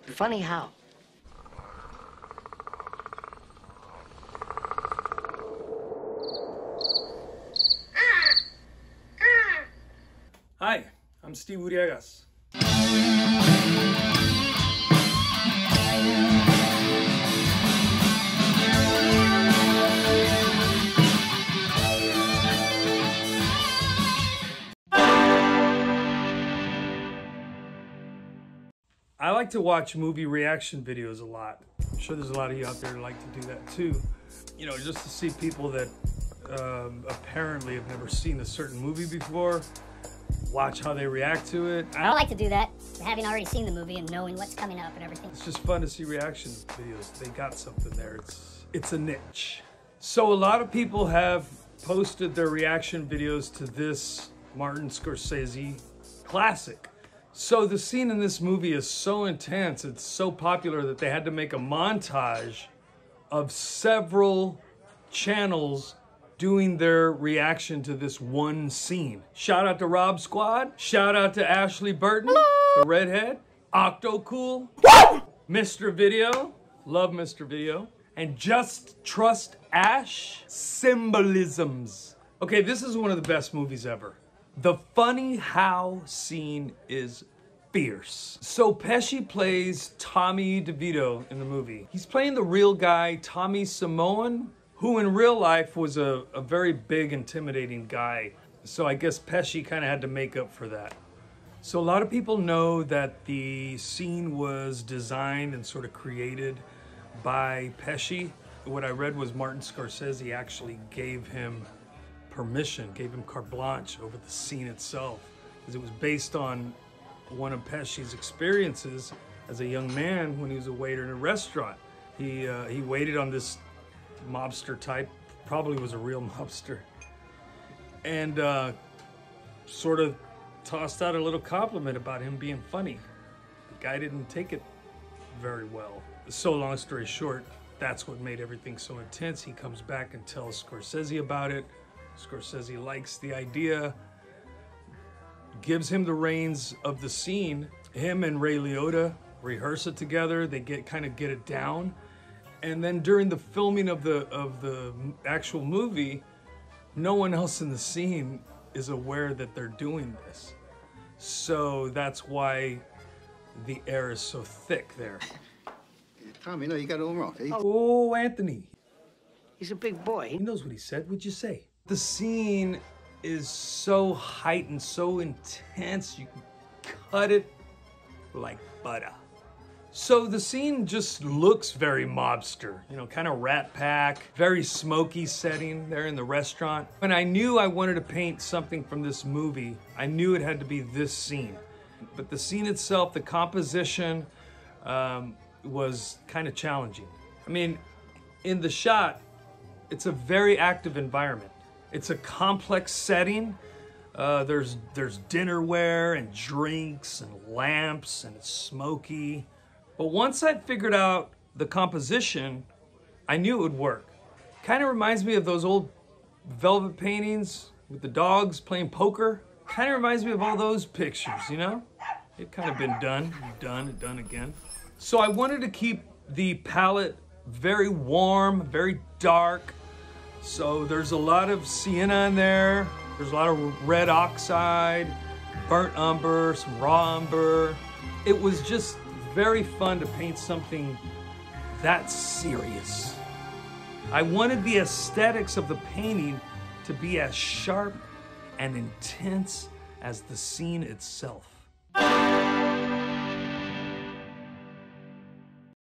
Funny how? Hi, I'm Steve Uriagas. I like to watch movie reaction videos a lot. I'm sure there's a lot of you out there who like to do that too. You know, just to see people that apparently have never seen a certain movie before, watch how they react to it. I don't like to do that, having already seen the movie and knowing what's coming up and everything. It's just fun to see reaction videos. They got something there. It's a niche. So a lot of people have posted their reaction videos to this Martin Scorsese classic. So the scene in this movie is so intense, it's so popular that they had to make a montage of several channels doing their reaction to this one scene. Shout out to Rob Squad. Shout out to Ashley Burton, the redhead. Octo Cool. Mr. Video. Love Mr. Video. And Just Trust Ash. Symbolisms. Okay, this is one of the best movies ever. The funny how scene is fierce. So Pesci plays Tommy DeVito in the movie. He's playing the real guy, Tommy Samoan, who in real life was a very big, intimidating guy. So I guess Pesci kind of had to make up for that. So a lot of people know that the scene was designed and sort of created by Pesci. What I read was Martin Scorsese actually gave him permission, gave him carte blanche over the scene itself, because it was based on one of Pesci's experiences as a young man when he was a waiter in a restaurant. He waited on this mobster type, probably was a real mobster, and sort of tossed out a little compliment about him being funny. The guy didn't take it very well. So long story short, that's what made everything so intense. He comes back and tells Scorsese about it. Scorsese likes the idea, gives him the reins of the scene. Him and Ray Liotta rehearse it together. They kind of get it down. And then during the filming of the actual movie, no one else in the scene is aware that they're doing this. So that's why the air is so thick there. Tommy, no, you got it all wrong. Oh, Anthony. He's a big boy. He knows what he said. What'd you say? The scene is so heightened, so intense, you can cut it like butter. So the scene just looks very mobster, you know, kind of Rat Pack, very smoky setting there in the restaurant. And I knew I wanted to paint something from this movie. I knew it had to be this scene. But the scene itself, the composition, was kind of challenging. I mean, in the shot, it's a very active environment. It's a complex setting. There's dinnerware and drinks and lamps and it's smoky. But once I figured out the composition, I knew it would work. Kind of reminds me of those old velvet paintings with the dogs playing poker. Kind of reminds me of all those pictures, you know? It kind of been done and done again. So I wanted to keep the palette very warm, very dark. So there's a lot of sienna in there. There's a lot of red oxide, burnt umber, some raw umber. It was just very fun to paint something that serious. I wanted the aesthetics of the painting to be as sharp and intense as the scene itself.